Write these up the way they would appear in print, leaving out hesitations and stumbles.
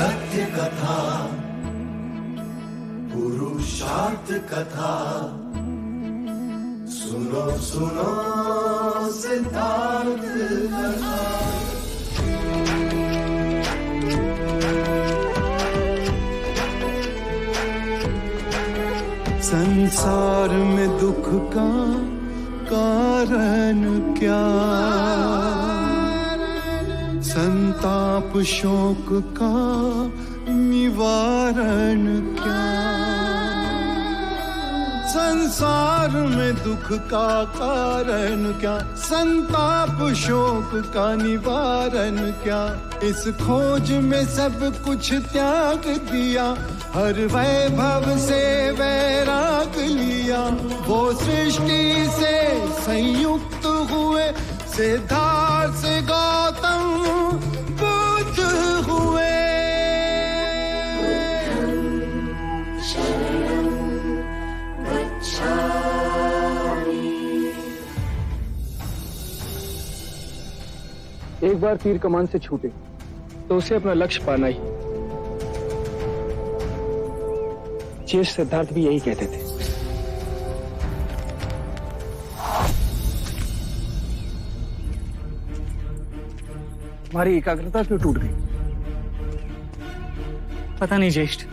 सत्य कथा, पुरुषार्थ कथा, सुनो सुनो सिद्धार्थ कथा। संसार में दुख का कारण क्या, संताप शोक का निवारण क्या। संसार में दुख का कारण क्या, संताप शोक का निवारण क्या। इस खोज में सब कुछ त्याग दिया, हर वैभव से वैराग लिया। वो सृष्टि से संयुक्त हुए, सिद्धार्थ से गौतम बुद्ध हुए। एक बार तीर कमान से छूटे तो उसे अपना लक्ष्य पाना ही। ज्येष्ठ सिद्धार्थ भी यही कहते थे। हमारी एकाग्रता क्यों टूट गई? पता नहीं ज्येष्ठ,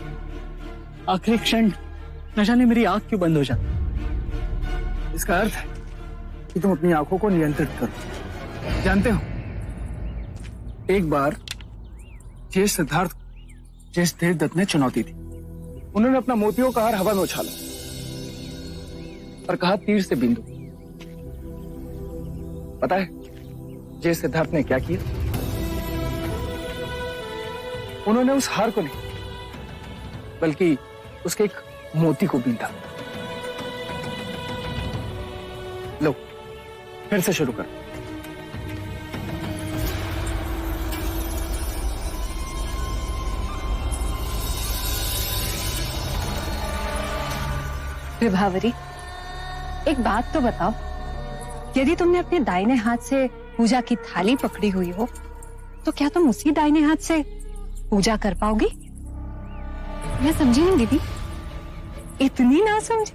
आखिरी क्षण न जाने मेरी आंख क्यों बंद हो जाती। इसका अर्थ है कि तुम अपनी आंखों को नियंत्रित करो। जानते हो, एक बार ज्येष्ठ सिद्धार्थ ज्येष्ठ देवदत्त ने चुनौती दी। उन्होंने अपना मोतियों का हार हवा में उछाला और कहा तीर से बिंदु। पता है ज्येष्ठ सिद्धार्थ ने क्या किया? उन्होंने उस हार को नहीं बल्कि उसके एक मोती को बींधा। लो फिर से शुरू कर। विभावरी, एक बात तो बताओ, यदि तुमने अपने दाहिने हाथ से पूजा की थाली पकड़ी हुई हो तो क्या तुम उसी दाहिने हाथ से पूजा कर पाओगी? मैं समझी नहीं दीदी, इतनी ना समझी।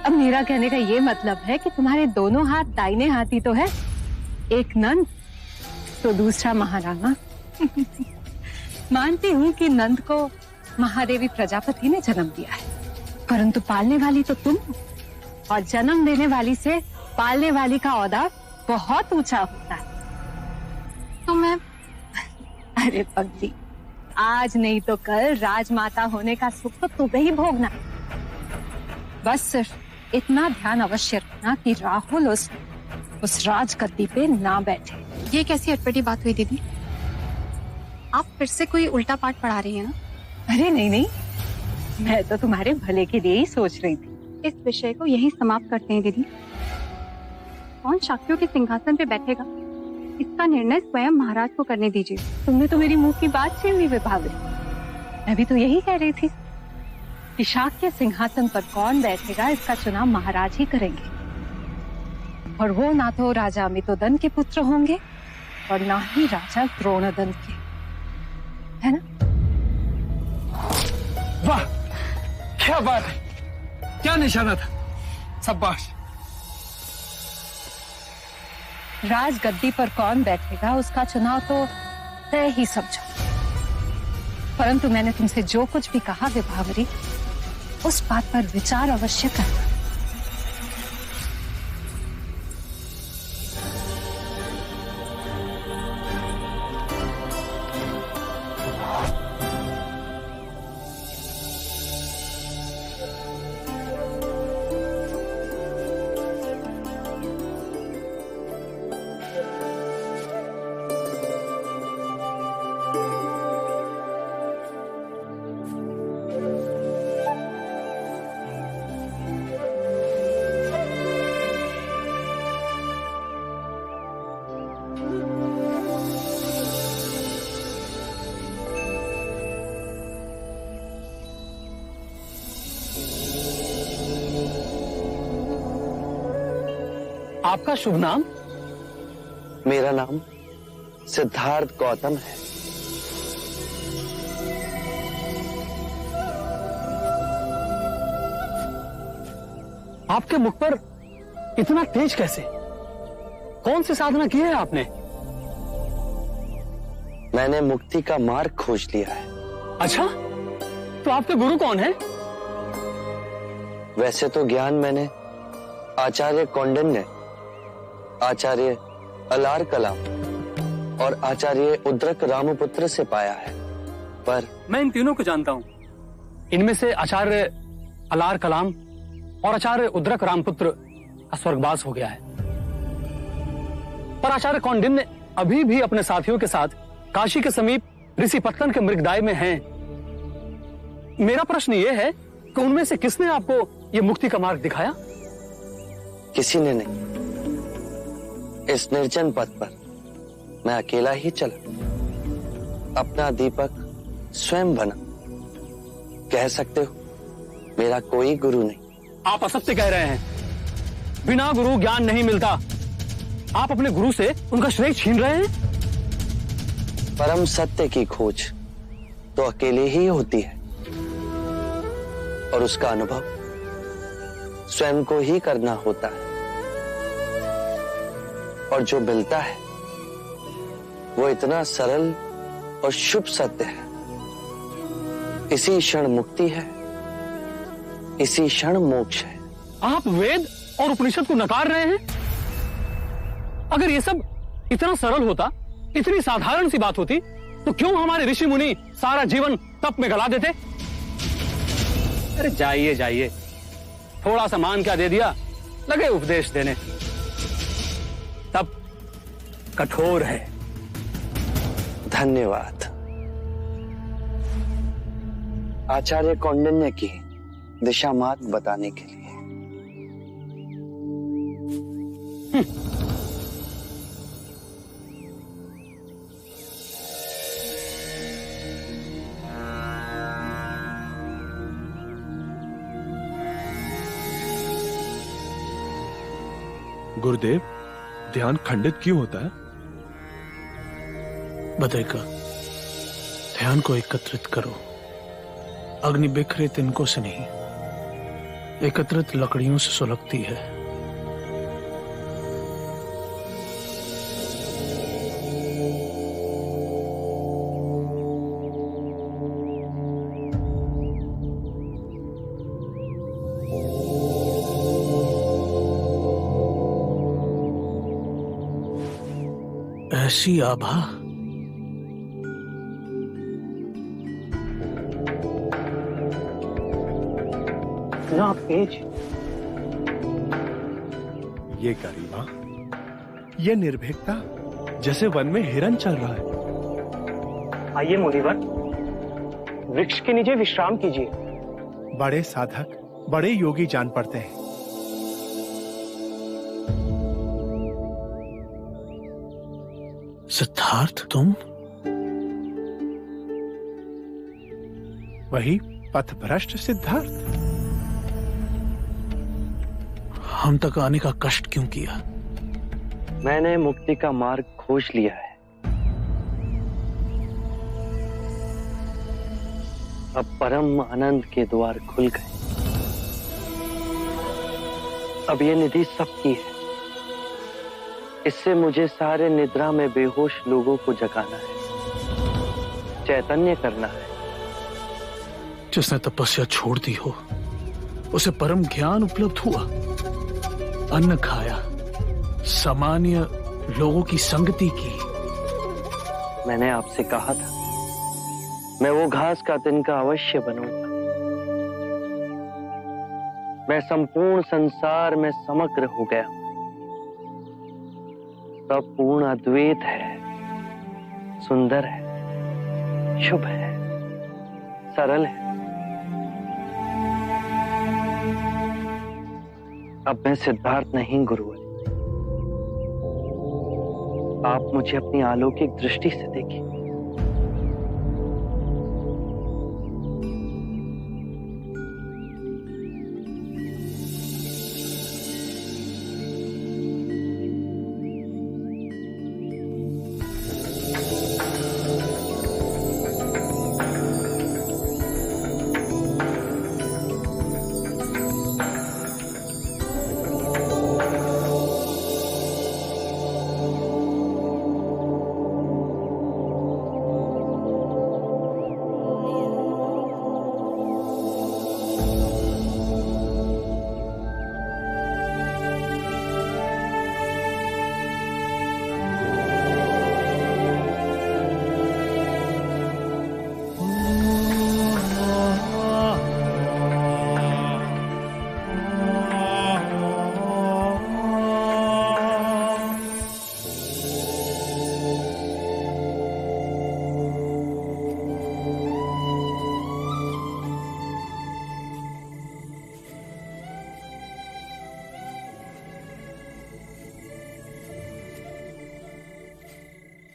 अब मेरा कहने का ये मतलब है कि तुम्हारे दोनों हाथ दाहिने हाथी तो है, एक नंद तो दूसरा महाराणा। मानती हूँ कि नंद को महादेवी प्रजापति ने जन्म दिया है, परंतु पालने वाली तो तुम, और जन्म देने वाली से पालने वाली का औदा बहुत ऊंचा होता है। तो मैं अरे पगली, आज नहीं तो कल राजमाता होने का सुख तो तुम्हें ही भोगना है। बस सिर्फ इतना ध्यान अवश्य रखना कि राहुल उस राजगद्दी पे ना बैठे। ये कैसी अटपटी बात हुई दीदी? आप फिर से कोई उल्टा पाठ पढ़ा रही हैं ना? अरे नहीं नहीं, मैं तो तुम्हारे भले के लिए ही सोच रही थी। इस विषय को यही समाप्त करते हैं दीदी। कौन शाक्यों के सिंहासन पे बैठेगा, इसका निर्णय स्वयं महाराज को करने दीजिए। तुमने तो मेरी मुंह की बात छीन ली विभावरी। मैं भी तो यही कह रही थी कि शाक्य सिंहासन पर कौन बैठेगा इसका चुनाव महाराज ही करेंगे, और वो ना तो राजा अमितोदन के पुत्र होंगे और ना ही राजा द्रोणदन के, है ना? वाह, क्या बात है, क्या निशाना था, शाबाश। राजगद्दी पर कौन बैठेगा उसका चुनाव तो तय ही समझो, परंतु मैंने तुमसे जो कुछ भी कहा विभावरी, उस बात पर विचार अवश्य करना। आपका शुभ नाम? मेरा नाम सिद्धार्थ गौतम है। आपके मुख पर इतना तेज कैसे? कौन सी साधना की है आपने? मैंने मुक्ति का मार्ग खोज लिया है। अच्छा, तो आपके गुरु कौन है? वैसे तो ज्ञान मैंने आचार्य कौंडिन्य, आचार्य अलार कलाम और आचार्य उद्रक रामपुत्र से पाया है, पर मैं इन तीनों को जानता हूं। इनमें से आचार्य अलार कलाम और आचार्य उद्रक रामपुत्र का स्वर्गवास हो गया है, पर आचार्य कौंडिन्य अभी भी अपने साथियों के साथ काशी के समीप ऋषिपत्तन के मृगदाय में हैं। मेरा प्रश्न यह है कि उनमें से किसने आपको यह मुक्ति का मार्ग दिखाया? किसी ने नहीं। इस निर्जन पथ पर मैं अकेला ही चला, अपना दीपक स्वयं बना। कह सकते हो मेरा कोई गुरु नहीं। आप असत्य कह रहे हैं। बिना गुरु ज्ञान नहीं मिलता। आप अपने गुरु से उनका श्रेय छीन रहे हैं। परम सत्य की खोज तो अकेले ही होती है और उसका अनुभव स्वयं को ही करना होता है, और जो मिलता है वो इतना सरल और शुभ सत्य है। इसी क्षण मुक्ति है, इसी क्षण मोक्ष है। आप वेद और उपनिषद को नकार रहे हैं। अगर ये सब इतना सरल होता, इतनी साधारण सी बात होती, तो क्यों हमारे ऋषि मुनि सारा जीवन तप में गला देते? अरे जाइए जाइए, थोड़ा सा मान क्या दे दिया, लगे उपदेश देने। तप कठोर है। धन्यवाद आचार्य कौंडिन्य की दिशा मार्ग बताने के लिए। गुरुदेव, ध्यान खंडित क्यों होता है? बताएगा। ध्यान को एकत्रित करो। अग्नि बिखरे तिनकों से नहीं, एकत्रित लकड़ियों से सुलगती है। ऐसी आभा ना तेज, ये गरिमा, ये निर्भीकता, जैसे वन में हिरन चल रहा है। आइए मुनिवर, वृक्ष के नीचे विश्राम कीजिए। बड़े साधक, बड़े योगी जान पड़ते हैं। सिद्धार्थ, तुम? वही पथभ्रष्ट सिद्धार्थ। हम तक आने का कष्ट क्यों किया? मैंने मुक्ति का मार्ग खोज लिया है। अब परम आनंद के द्वार खुल गए। अब ये निधि सबकी है। इससे मुझे सारे निद्रा में बेहोश लोगों को जगाना है, चैतन्य करना है। जिसने तपस्या छोड़ दी हो, उसे परम ज्ञान उपलब्ध हुआ। अन्न खाया, सामान्य लोगों की संगति की। मैंने आपसे कहा था, मैं वो घास का तिनका अवश्य बनूंगा। मैं संपूर्ण संसार में समग्र हो गया। सब पूर्ण अद्वैत है, सुंदर है, शुभ है, सरल है। अब मैं सिद्धार्थ नहीं गुरुवर। आप मुझे अपनी अलौकिक दृष्टि से देखिए।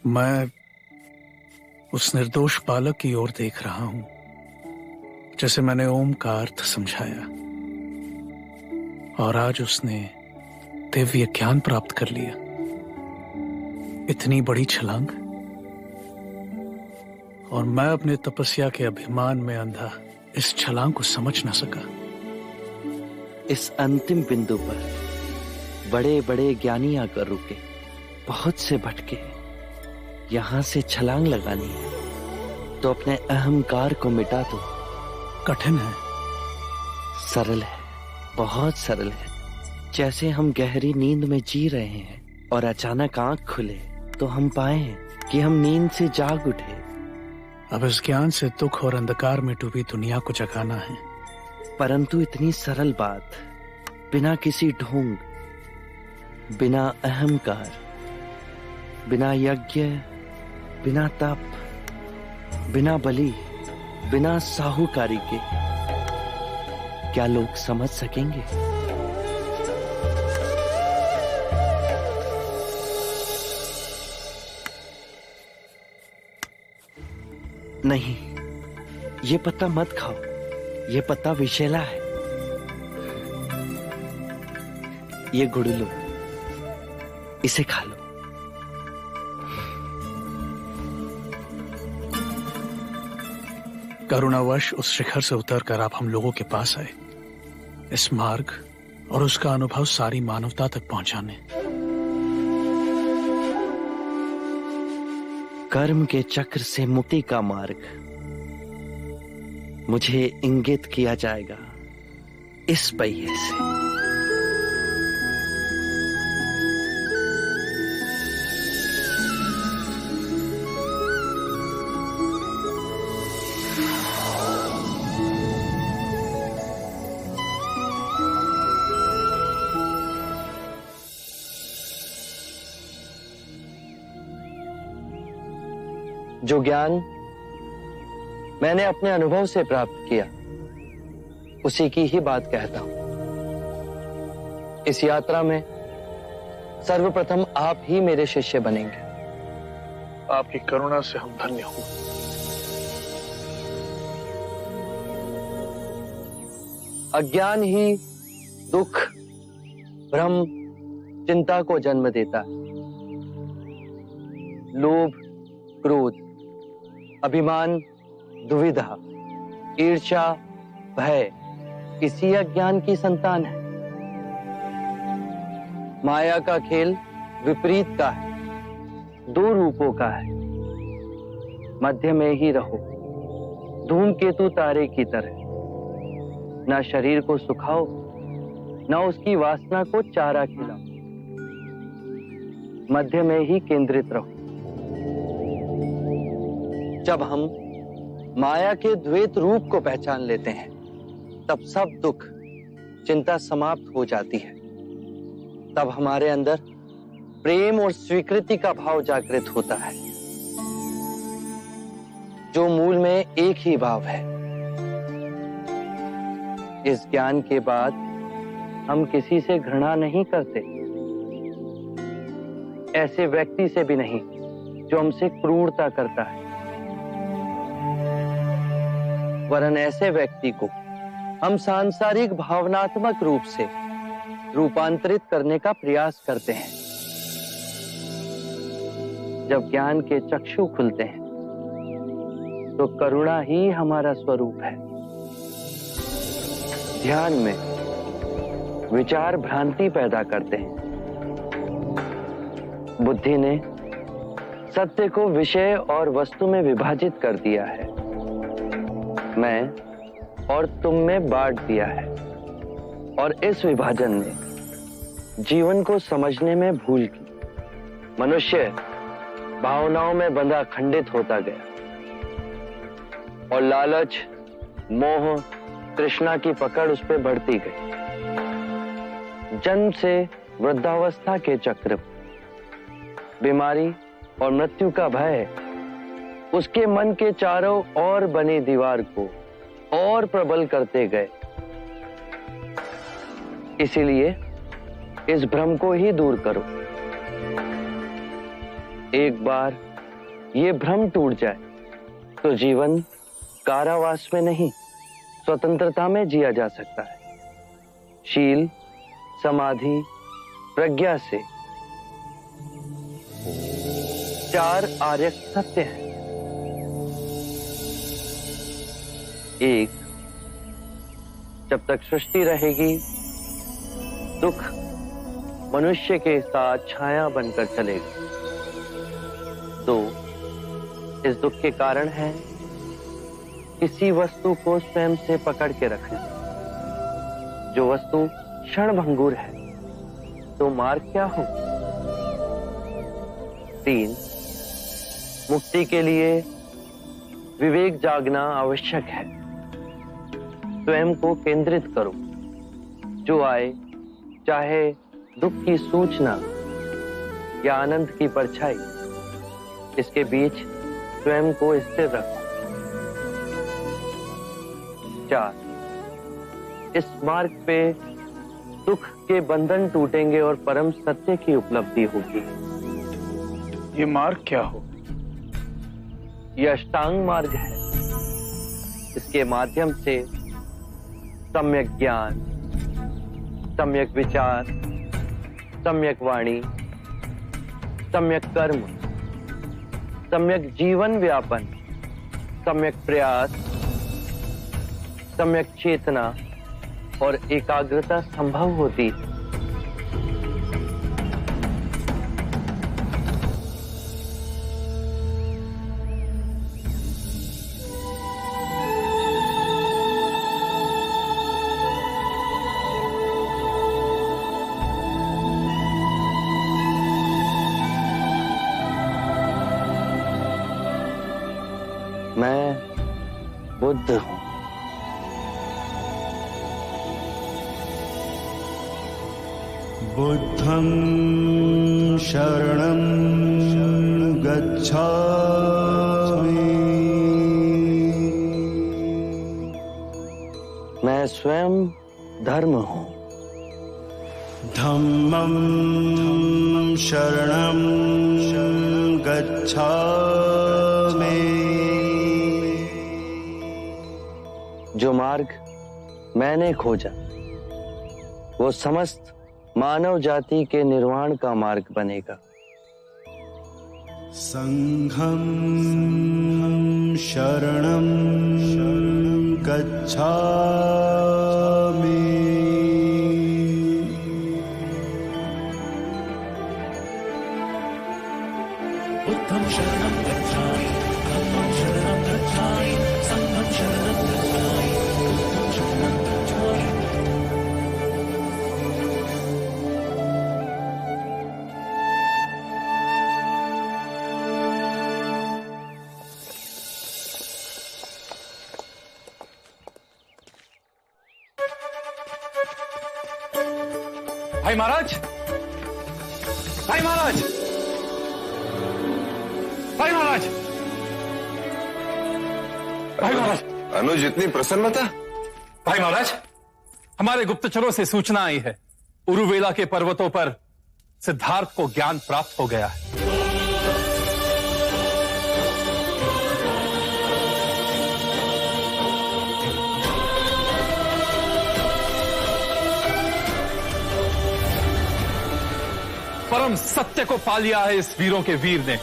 मैं उस निर्दोष बालक की ओर देख रहा हूं जैसे मैंने ओम का अर्थ समझाया, और आज उसने दिव्य ज्ञान प्राप्त कर लिया। इतनी बड़ी छलांग, और मैं अपने तपस्या के अभिमान में अंधा इस छलांग को समझ न सका। इस अंतिम बिंदु पर बड़े बड़े ज्ञानी आकर रुके, बहुत से भटके। यहां से छलांग लगानी है तो अपने अहंकार को मिटा दो। कठिन है, सरल है, बहुत सरल है। जैसे हम गहरी नींद में जी रहे हैं और अचानक आंख खुले तो हम पाए कि हम नींद से जाग उठे। अब इस ज्ञान से दुख और अंधकार में डूबी दुनिया को जगाना है। परंतु इतनी सरल बात, बिना किसी ढोंग, बिना अहंकार, बिना यज्ञ, बिना तप, बिना बलि, बिना साहूकारी के, क्या लोग समझ सकेंगे? नहीं, ये पत्ता मत खाओ, ये पत्ता विषैला है। ये गुड़ लो, इसे खा लो। करुणावश उस शिखर से उतरकर आप हम लोगों के पास आए, इस मार्ग और उसका अनुभव सारी मानवता तक पहुंचाने। कर्म के चक्र से मुक्ति का मार्ग मुझे इंगित किया जाएगा इस पहिए से। जो ज्ञान मैंने अपने अनुभव से प्राप्त किया, उसी की ही बात कहता हूं। इस यात्रा में सर्वप्रथम आप ही मेरे शिष्य बनेंगे। आपकी करुणा से हम धन्य हूं। अज्ञान ही दुख, भ्रम, चिंता को जन्म देता है। लोभ, क्रोध, अभिमान, दुविधा, ईर्ष्या, भय इसी अज्ञान की संतान है। माया का खेल विपरीत का है, दो रूपों का है। मध्य में ही रहो, धूमकेतु तारे की तरह। ना शरीर को सुखाओ, ना उसकी वासना को चारा खिलाओ। मध्य में ही केंद्रित रहो। जब हम माया के द्वैत रूप को पहचान लेते हैं, तब सब दुख, चिंता समाप्त हो जाती है। तब हमारे अंदर प्रेम और स्वीकृति का भाव जागृत होता है, जो मूल में एक ही भाव है। इस ज्ञान के बाद हम किसी से घृणा नहीं करते, ऐसे व्यक्ति से भी नहीं जो हमसे क्रूरता करता है। वरन ऐसे व्यक्ति को हम सांसारिक भावनात्मक रूप से रूपांतरित करने का प्रयास करते हैं। जब ज्ञान के चक्षु खुलते हैं तो करुणा ही हमारा स्वरूप है। ध्यान में विचार भ्रांति पैदा करते हैं। बुद्धि ने सत्य को विषय और वस्तु में विभाजित कर दिया है, मैं और तुम में बांट दिया है। और इस विभाजन ने जीवन को समझने में भूल की। मनुष्य भावनाओं में बंधा खंडित होता गया और लालच, मोह, तृष्णा की पकड़ उस पर बढ़ती गई। जन्म से वृद्धावस्था के चक्र, बीमारी और मृत्यु का भय उसके मन के चारों ओर बनी दीवार को और प्रबल करते गए। इसीलिए इस भ्रम को ही दूर करो। एक बार ये भ्रम टूट जाए तो जीवन कारावास में नहीं, स्वतंत्रता में जिया जा सकता है। शील, समाधि, प्रज्ञा से 4 आर्य सत्य हैं। 1, जब तक सृष्टि रहेगी दुख मनुष्य के साथ छाया बनकर चलेगा। 2, इस दुख के कारण है किसी वस्तु को स्वयं से पकड़ के रखना। जो वस्तु क्षणभंगुर है तो मार्ग क्या हो? 3, मुक्ति के लिए विवेक जागना आवश्यक है। स्वयं को केंद्रित करो। जो आए, चाहे दुख की सूचना या आनंद की परछाई, इसके बीच स्वयं को स्थिर रखो। 4, इस मार्ग पे दुख के बंधन टूटेंगे और परम सत्य की उपलब्धि होगी। ये मार्ग क्या हो? यह अष्टांग मार्ग है। इसके माध्यम से सम्यक ज्ञान, सम्यक विचार, सम्यक वाणी, सम्यक कर्म, सम्यक जीवन व्यापन, सम्यक प्रयास, सम्यक चेतना और एकाग्रता संभव होती है। मैं बुद्ध हूं। बुद्धं शरणं गच्छामि। मैं स्वयं धर्म हूं। धम्मं शरणं गच्छामि। जो मार्ग मैंने खोजा वो समस्त मानव जाति के निर्वाण का मार्ग बनेगा। संघं शरणं गच्छामि। बुद्धं शरणं गच्छामि, धम्मं शरणं गच्छामि, संघं शरणं गच्छामि, बुद्धं शरणं गच्छामि। भाई महाराज, भाई महाराज, भाई महाराज, भाई महाराज। अनुज, इतनी प्रसन्नता? भाई महाराज, हमारे गुप्तचरों से सूचना आई है, उरुवेला के पर्वतों पर सिद्धार्थ को ज्ञान प्राप्त हो गया है। परम सत्य को पा लिया है इस वीरों के वीर ने।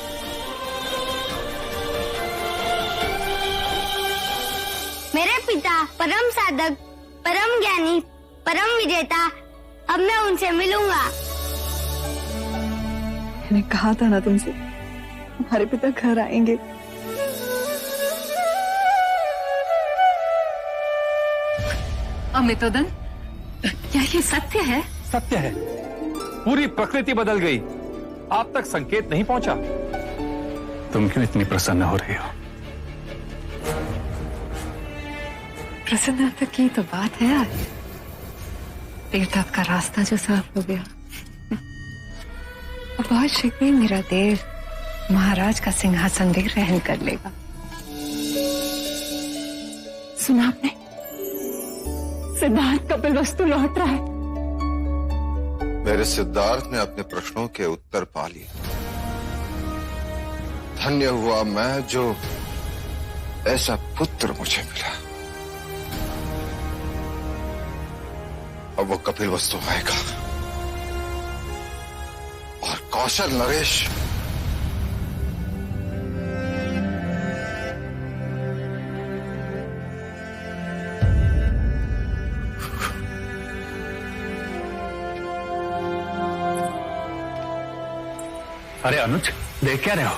मेरे पिता परम साधक, परम ज्ञानी, परम विजेता, अब मैं उनसे मिलूंगा। मैंने कहा था ना तुमसे, हमारे पिता घर आएंगे। अमितोदन, क्या ये सत्य है? सत्य है। पूरी प्रकृति बदल गई, आप तक संकेत नहीं पहुंचा। तुम क्यों इतनी प्रसन्न हो रही हो? प्रसन्नता की तो बात है यार। तीर्थाट का रास्ता जो साफ हो गया, और बहुत शीघ्र मेरा देव महाराज का सिंहासन भी ग्रहण कर लेगा। सुना आपने? सिद्धार्थ कपिलवस्तु लौट रहा है। मेरे सिद्धार्थ ने अपने प्रश्नों के उत्तर पा लिए। धन्य हुआ मैं जो ऐसा पुत्र मुझे मिला। अब वो कपिल वस्तु आएगा और कौशल नरेश अरे अनुज, देख क्या रहे हो?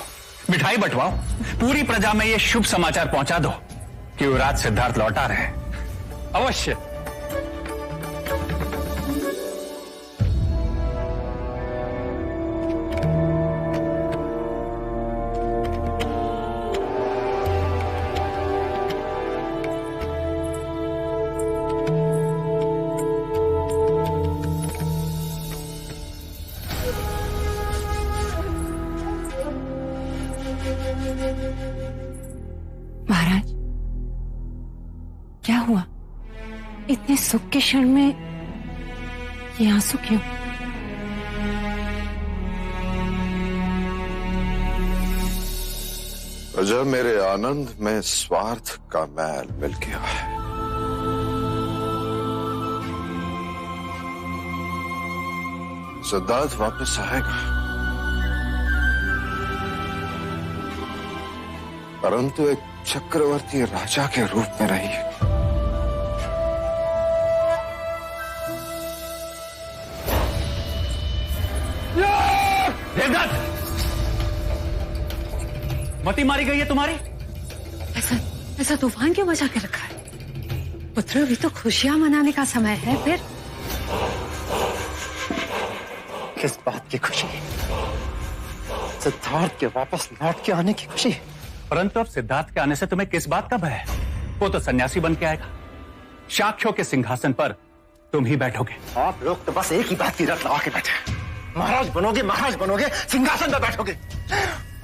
मिठाई बंटवाओ, पूरी प्रजा में ये शुभ समाचार पहुंचा दो कि युवराज सिद्धार्थ लौटा रहे हैं। अवश्य। महाराज, क्या हुआ? इतने सुख के क्षण में ये आंसू क्यों? प्रजा मेरे आनंद में स्वार्थ का मैल मिल गया है। सिद्धार्थ वापस आएगा, परंतु एक चक्रवर्ती राजा के रूप में रही। देवदत्त, मती मारी गई है तुम्हारी? ऐसा तूफान क्यों मचा के रखा है? पुत्र, अभी तो खुशियां मनाने का समय है। फिर किस बात की खुशी? सिद्धार्थ के वापस लौट के आने की खुशी। परंतु अब सिद्धार्थ के आने से तुम्हें किस बात का भय है? वो तो सन्यासी बन के आएगा। शाक्यों के सिंहासन पर तुम ही बैठोगे। आप लोग तो बस एक ही बात की रट लगा के बैठे। महाराज बनोगे, सिंहासन पर बैठोगे।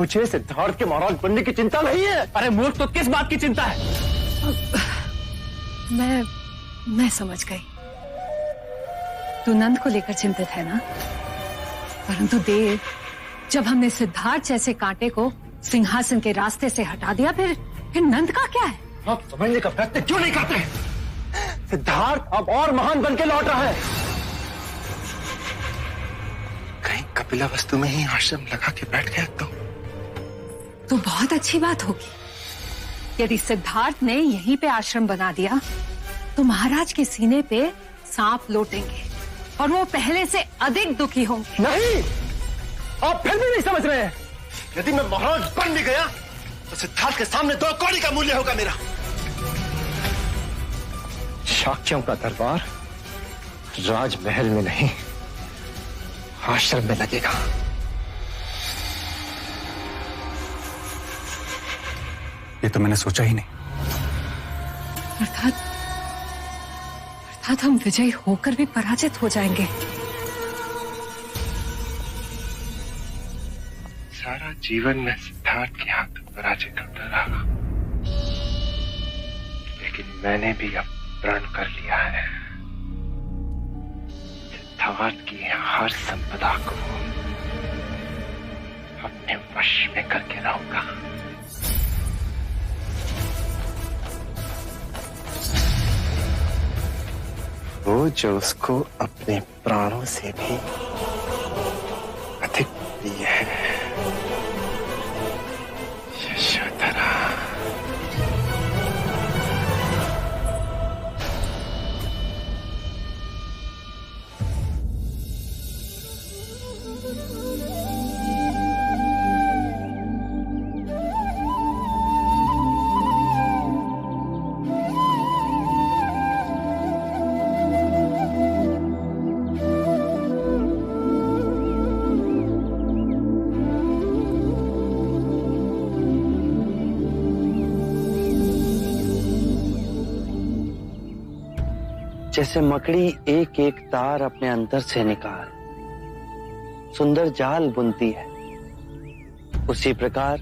मुझे सिद्धार्थ के महाराज बनने की चिंता नहीं है। अरे मूर्ख, तो किस बात की चिंता है? मैं समझ गई। तू नंद को लेकर चिंतित है ना? परंतु देव, जब हमने सिद्धार्थ जैसे कांटे को सिंहासन के रास्ते से हटा दिया, फिर नंद का क्या है? आप समझने का प्रयत्न क्यों नहीं करते? सिद्धार्थ अब और महान बन के लौट रहा है। कहीं कपिला वस्तु में ही आश्रम लगा के बैठ गया तो बहुत अच्छी बात होगी। यदि सिद्धार्थ ने यहीं पे आश्रम बना दिया तो महाराज के सीने पे सांप लौटेंगे और वो पहले से अधिक दुखी होंगे। नहीं, आप फिर भी नहीं समझ रहे हैं। यदि मैं महाराज बन भी गया तो सिद्धार्थ के सामने 2 कौड़ी का मूल्य होगा मेरा। शाक्यों का दरबार राजमहल में नहीं, आश्रम में लगेगा। ये तो मैंने सोचा ही नहीं। अर्थात हम विजयी होकर भी पराजित हो जाएंगे। सारा जीवन में सिद्धार्थ के हाथ पराजित होता रहा, लेकिन मैंने भी अब प्रण कर लिया है। सिद्धार्थ की हर संपदा को अपने वश में करके रहूंगा। वो जो उसको अपने प्राणों से भी अधिक प्रिय है, यशोधरा। जैसे मकड़ी एक एक तार अपने अंदर से निकाल सुंदर जाल बुनती है, उसी प्रकार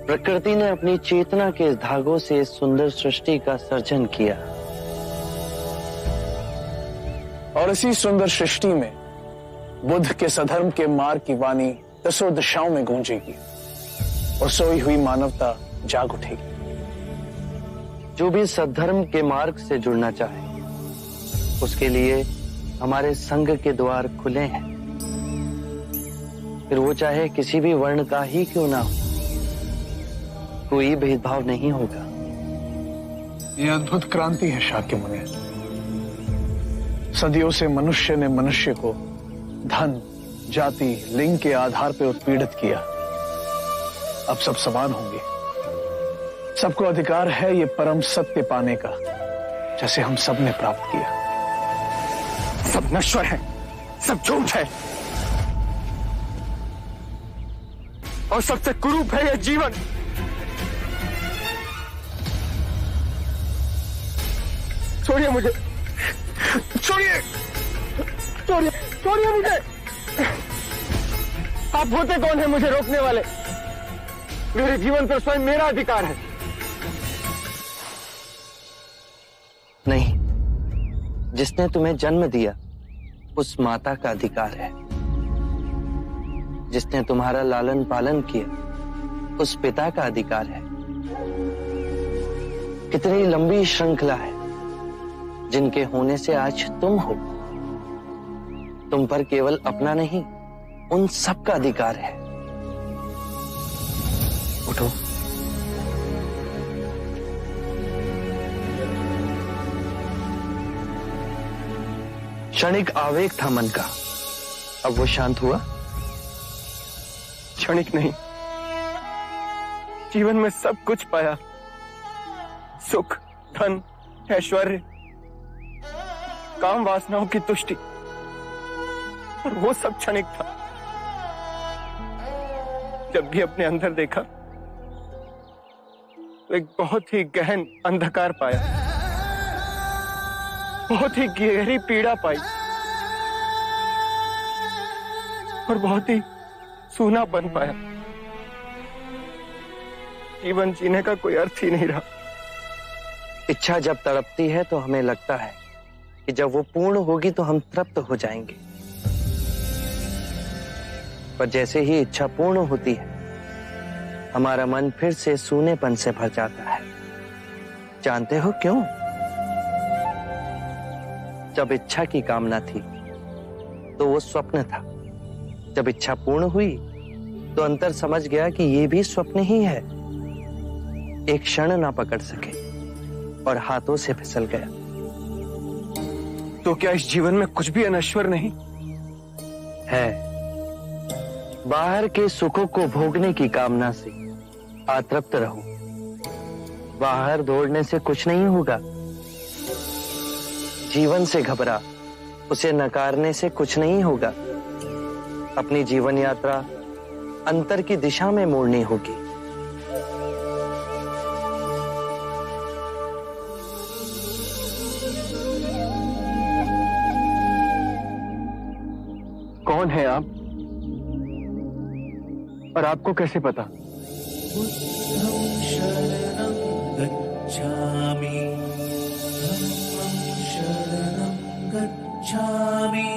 प्रकृति ने अपनी चेतना के धागों से इस सुंदर सृष्टि का सर्जन किया। और इसी सुंदर सृष्टि में बुद्ध के सधर्म के मार्ग की वाणी 10 दिशाओं में गूंजेगी। और सोई हुई मानवता जाग उठेगी। जो भी सद्धर्म के मार्ग से जुड़ना चाहे उसके लिए हमारे संघ के द्वार खुले हैं, फिर वो चाहे किसी भी वर्ण का ही क्यों ना हो, कोई भेदभाव नहीं होगा। ये अद्भुत क्रांति है शाक्य मुनि। सदियों से मनुष्य ने मनुष्य को धन, जाति, लिंग के आधार पर उत्पीड़ित किया। अब सब समान होंगे। सबको अधिकार है ये परम सत्य पाने का, जैसे हम सब ने प्राप्त किया। सब नश्वर है, सब झूठ है और सबसे कुरूप है यह जीवन। छोड़िए मुझे, छोड़िए, छोड़िए, छोड़िए मुझे। आप होते कौन है मुझे रोकने वाले? मेरे जीवन पर स्वयं मेरा अधिकार है। नहीं, जिसने तुम्हें जन्म दिया उस माता का अधिकार है। जिसने तुम्हारा लालन पालन किया उस पिता का अधिकार है। कितनी लंबी श्रृंखला है जिनके होने से आज तुम हो। तुम पर केवल अपना नहीं, उन सब का अधिकार है। उठो। क्षणिक आवेग था मन का, अब वो शांत हुआ? क्षणिक नहीं, जीवन में सब कुछ पाया। सुख, धन, ऐश्वर्य, काम वासनाओं की तुष्टि, और वो सब क्षणिक था। जब भी अपने अंदर देखा तो एक बहुत ही गहन अंधकार पाया, बहुत ही गहरी पीड़ा पाई और बहुत ही सूनापन पाया। जीवन जीने का कोई अर्थ ही नहीं रहा। इच्छा जब तड़पती है तो हमें लगता है कि जब वो पूर्ण होगी तो हम तृप्त हो जाएंगे, पर जैसे ही इच्छा पूर्ण होती है हमारा मन फिर से सूनेपन से भर जाता है। जानते हो क्यों? जब इच्छा की कामना थी तो वो स्वप्न था। जब इच्छा पूर्ण हुई तो अंतर समझ गया कि ये भी स्वप्न ही है। एक क्षण ना पकड़ सके और हाथों से फिसल गया। तो क्या इस जीवन में कुछ भी अनश्वर नहीं है? बाहर के सुखों को भोगने की कामना से अतृप्त रहो। बाहर दौड़ने से कुछ नहीं होगा। जीवन से घबरा, उसे नकारने से कुछ नहीं होगा। अपनी जीवन यात्रा अंतर की दिशा में मोड़नी होगी। कौन है आप और आपको कैसे पता? गच्छामि, धम्मं शरणं गच्छामि।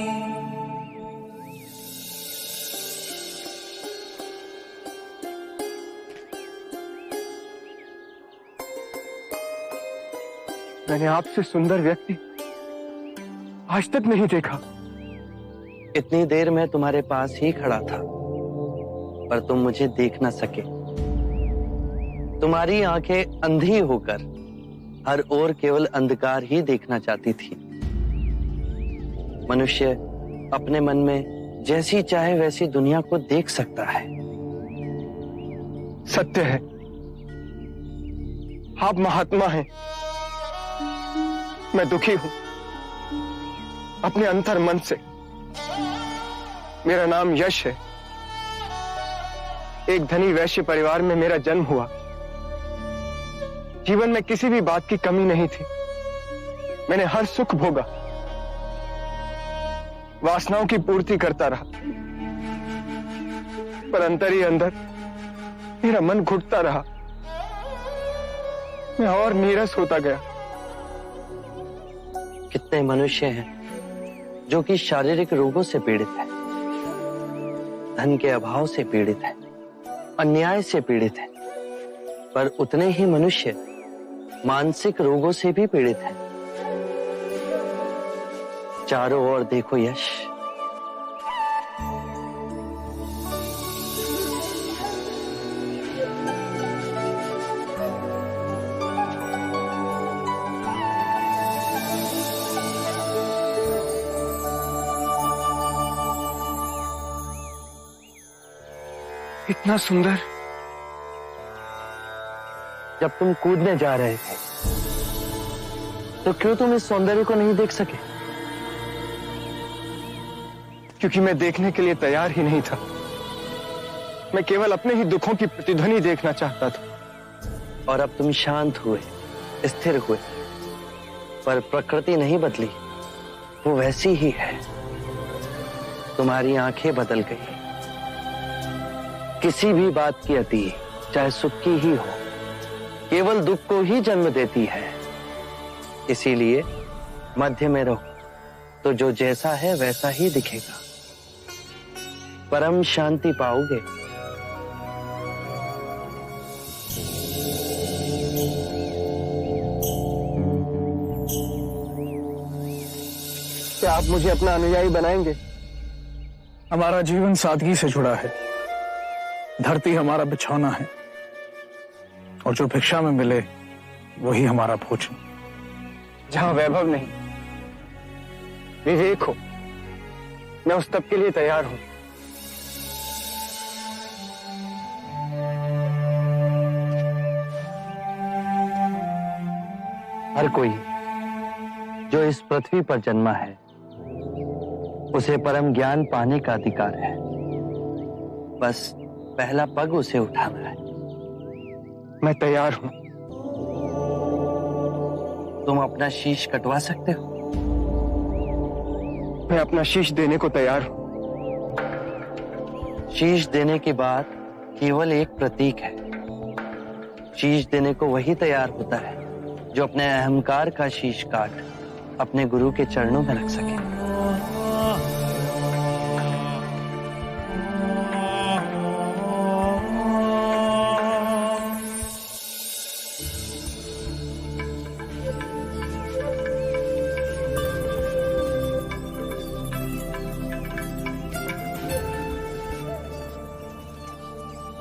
मैंने आपसे सुंदर व्यक्ति आज तक नहीं देखा। इतनी देर में तुम्हारे पास ही खड़ा था पर तुम मुझे देख न सके। तुम्हारी आंखें अंधी होकर हर ओर केवल अंधकार ही देखना चाहती थी। मनुष्य अपने मन में जैसी चाहे वैसी दुनिया को देख सकता है। सत्य है, आप महात्मा हैं। मैं दुखी हूं अपने अंतर मन से। मेरा नाम यश है। एक धनी वैश्य परिवार में मेरा जन्म हुआ। जीवन में किसी भी बात की कमी नहीं थी। मैंने हर सुख भोगा, वासनाओं की पूर्ति करता रहा, पर अंतर ही अंदर मेरा मन घुटता रहा। मैं और नीरस होता गया। कितने मनुष्य हैं जो कि शारीरिक रोगों से पीड़ित है, धन के अभाव से पीड़ित है, अन्याय से पीड़ित हैं, पर उतने ही मनुष्य मानसिक रोगों से भी पीड़ित हैं। चारों ओर देखो यश, इतना सुंदर। जब तुम कूदने जा रहे थे तो क्यों तुम इस सौंदर्य को नहीं देख सके? क्योंकि मैं देखने के लिए तैयार ही नहीं था। मैं केवल अपने ही दुखों की प्रतिध्वनि देखना चाहता था। और अब तुम शांत हुए, स्थिर हुए, पर प्रकृति नहीं बदली, वो वैसी ही है। तुम्हारी आंखें बदल गई। किसी भी बात की अति, चाहे सुख की ही हो, केवल दुख को ही जन्म देती है। इसीलिए मध्य में रहो, तो जो जैसा है वैसा ही दिखेगा। परम शांति पाओगे। क्या आप मुझे अपना अनुयायी बनाएंगे? हमारा जीवन सादगी से जुड़ा है। धरती हमारा बिछौना है और जो भिक्षा में मिले वही हमारा भोजन। जहां वैभव नहीं, विवेक हो, मैं उस तप के लिए तैयार हूं। हर कोई जो इस पृथ्वी पर जन्मा है उसे परम ज्ञान पाने का अधिकार है। बस पहला पग उसे उठाना है। मैं तैयार हूं। तुम अपना शीश कटवा सकते हो? मैं अपना शीश देने को तैयार हूं। शीश देने की बात केवल एक प्रतीक है। शीश देने को वही तैयार होता है जो अपने अहंकार का शीश काट अपने गुरु के चरणों में रख सके।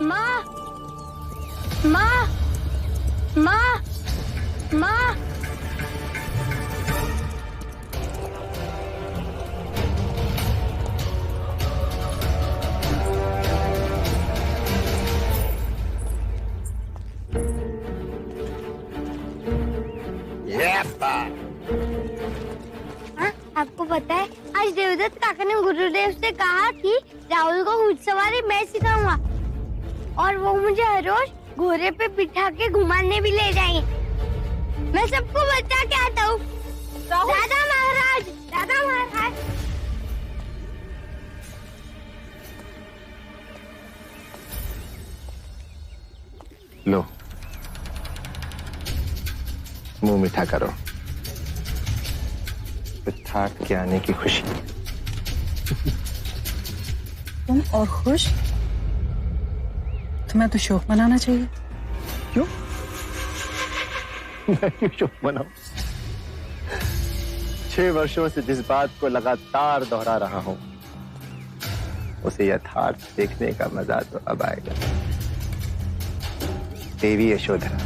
माँ, माँ, माँ, माँ। हाँ, आपको पता है आज देवदत्त काका ने गुरुदेव से कहा कि राहुल को घुड़सवारी मैं सिखाऊंगा और वो मुझे हर रोज घोड़े पे बिठा के घुमाने भी ले जाएंगे। मैं सबको बचा के आता हूँ। दादा महाराज, दादा महाराज। लो, मुंह मीठा करो। सिद्धार्थ के आने की खुशी। तुम और खुश? तुम्हें तो शोक मनाना चाहिए। क्यों? मैं क्यों शोक मनाऊं? 6 वर्षों से जिस बात को लगातार दोहरा रहा हूं, उसे यथार्थ देखने का मजा तो अब आएगा। देवी यशोधरा,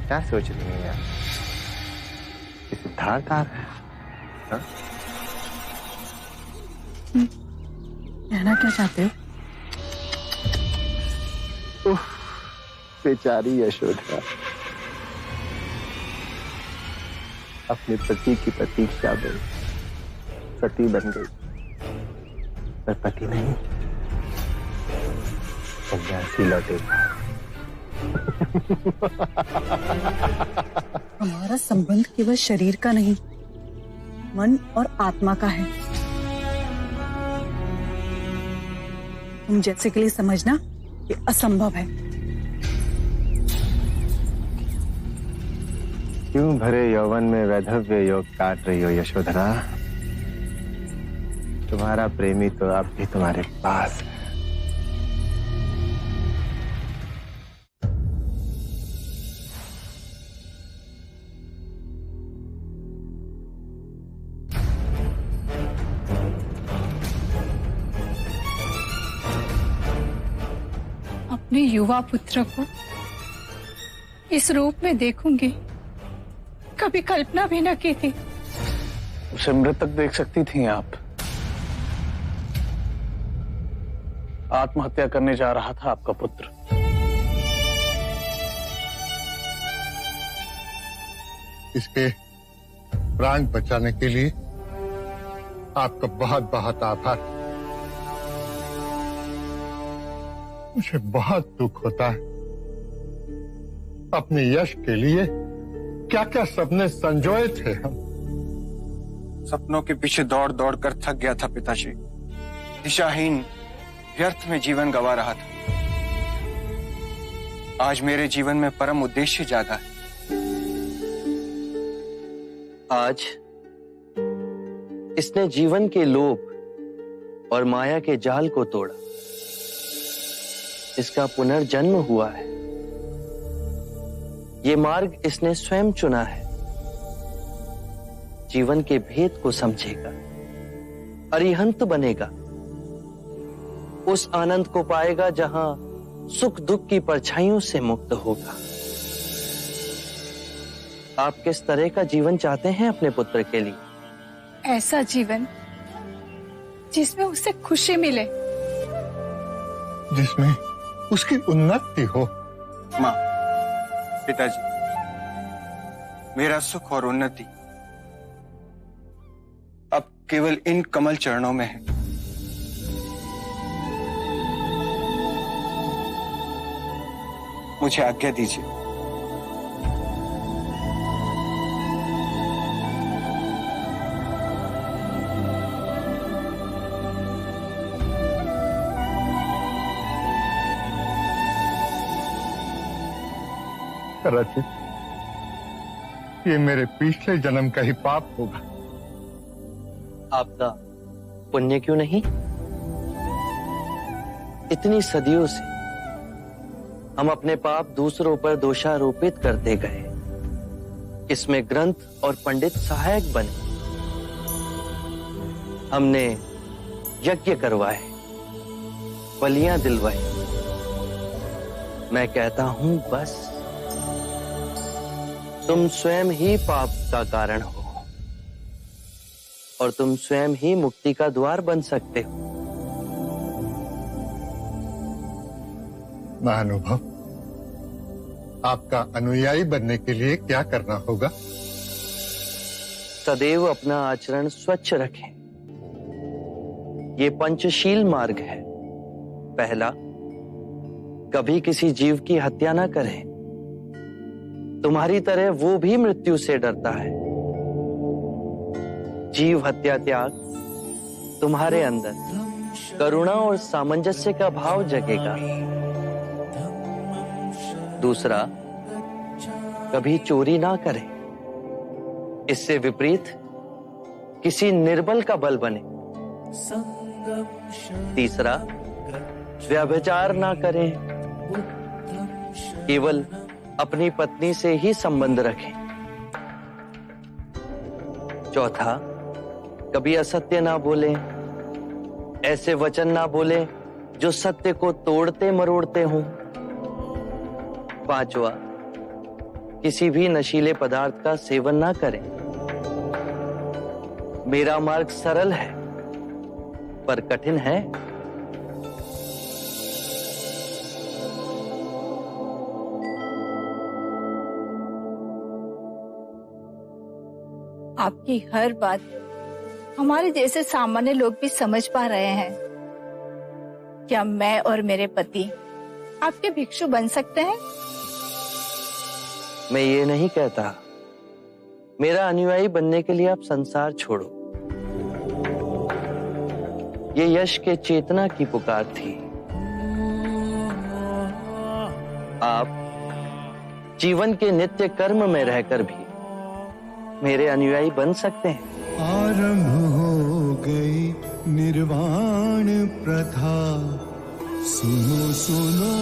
क्या सोच रही है यार? कि सिद्धार्थ आ रहा है? हाँ? कहना क्या चाहते हो? बेचारी यशोधरा अपने पति की प्रतीक्षा में सती बन गई, पर पति नहीं, सन्यासी लौटेगा। हमारा संबंध केवल शरीर का नहीं, मन और आत्मा का है। तुम जैसे के लिए समझना ये असंभव है। क्यों भरे यौवन में वैधव्य योग काट रही हो यशोधरा? तुम्हारा प्रेमी तो अब भी तुम्हारे पास है। अपने युवा पुत्र को इस रूप में देखूंगी, कभी कल्पना भी न की थी। उसे मृतक देख सकती थी आप। आत्महत्या करने जा रहा था आपका पुत्र। इसके प्राण बचाने के लिए आपका बहुत बहुत आभार। मुझे बहुत दुख होता है। अपने यश के लिए क्या क्या सपने संजोए थे हम। सपनों के पीछे दौड़ दौड़ कर थक गया था पिताजी। दिशाहीन व्यर्थ में जीवन गंवा रहा था। आज मेरे जीवन में परम उद्देश्य जागा है। आज इसने जीवन के लोभ और माया के जाल को तोड़ा। इसका पुनर्जन्म हुआ है। ये मार्ग इसने स्वयं चुना है। जीवन के भेद को समझेगा, अरिहंत बनेगा, उस आनंद को पाएगा जहां सुख दुख की परछाइयों से मुक्त होगा। आप किस तरह का जीवन चाहते हैं अपने पुत्र के लिए? ऐसा जीवन जिसमें उसे खुशी मिले, जिसमें उसकी उन्नति हो। माँ, पिताजी, मेरा सुख और उन्नति अब केवल इन कमल चरणों में है। मुझे आज्ञा दीजिए। रचित, ये मेरे पिछले जन्म का ही पाप होगा। आपका पुण्य क्यों नहीं? इतनी सदियों से हम अपने पाप दूसरों पर दोषारोपित करते गए। इसमें ग्रंथ और पंडित सहायक बने। हमने यज्ञ करवाए, बलियां दिलवाई। मैं कहता हूं बस, तुम स्वयं ही पाप का कारण हो और तुम स्वयं ही मुक्ति का द्वार बन सकते हो। महानुभव, आपका अनुयायी बनने के लिए क्या करना होगा? सदैव अपना आचरण स्वच्छ रखें। ये पंचशील मार्ग है। पहला, कभी किसी जीव की हत्या ना करें। तुम्हारी तरह वो भी मृत्यु से डरता है। जीव हत्या त्याग तुम्हारे अंदर करुणा और सामंजस्य का भाव जगेगा। दूसरा, कभी चोरी ना करें। इससे विपरीत किसी निर्बल का बल बने। तीसरा, व्यभिचार ना करें। केवल अपनी पत्नी से ही संबंध रखें। चौथा, कभी असत्य ना बोलें। ऐसे वचन ना बोलें जो सत्य को तोड़ते मरोड़ते हों। पांचवा, किसी भी नशीले पदार्थ का सेवन ना करें। मेरा मार्ग सरल है पर कठिन है। आपकी हर बात हमारे जैसे सामान्य लोग भी समझ पा रहे हैं। क्या मैं और मेरे पति आपके भिक्षु बन सकते हैं? मैं ये नहीं कहता। मेरा अनुयायी बनने के लिए आप संसार छोड़ो। ये यश के चेतना की पुकार थी। आप जीवन के नित्य कर्म में रहकर भी मेरे अनुयायी बन सकते हैं। आरंभ हो गई निर्वाण प्रथा, सुनो सुनो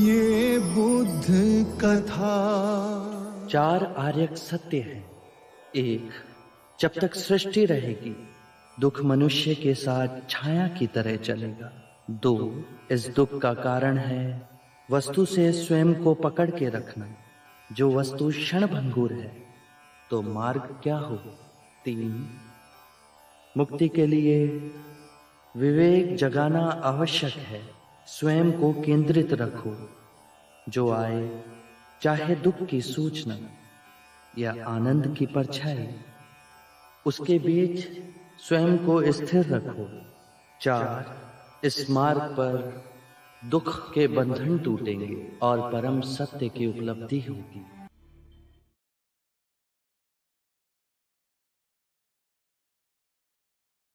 ये बुद्ध कथा। 4 आर्यक सत्य है। 1, जब तक सृष्टि रहेगी दुख मनुष्य के साथ छाया की तरह चलेगा। 2 इस दुख का कारण है वस्तु से स्वयं को पकड़ के रखना। जो वस्तु क्षण भंगुर है तो मार्ग क्या हो। 3 मुक्ति के लिए विवेक जगाना आवश्यक है। स्वयं को केंद्रित रखो। जो आए चाहे दुख की सूचना या आनंद की परछाई, उसके बीच स्वयं को स्थिर रखो। 4 इस मार्ग पर दुख के बंधन टूटेंगे और परम सत्य की उपलब्धि होगी।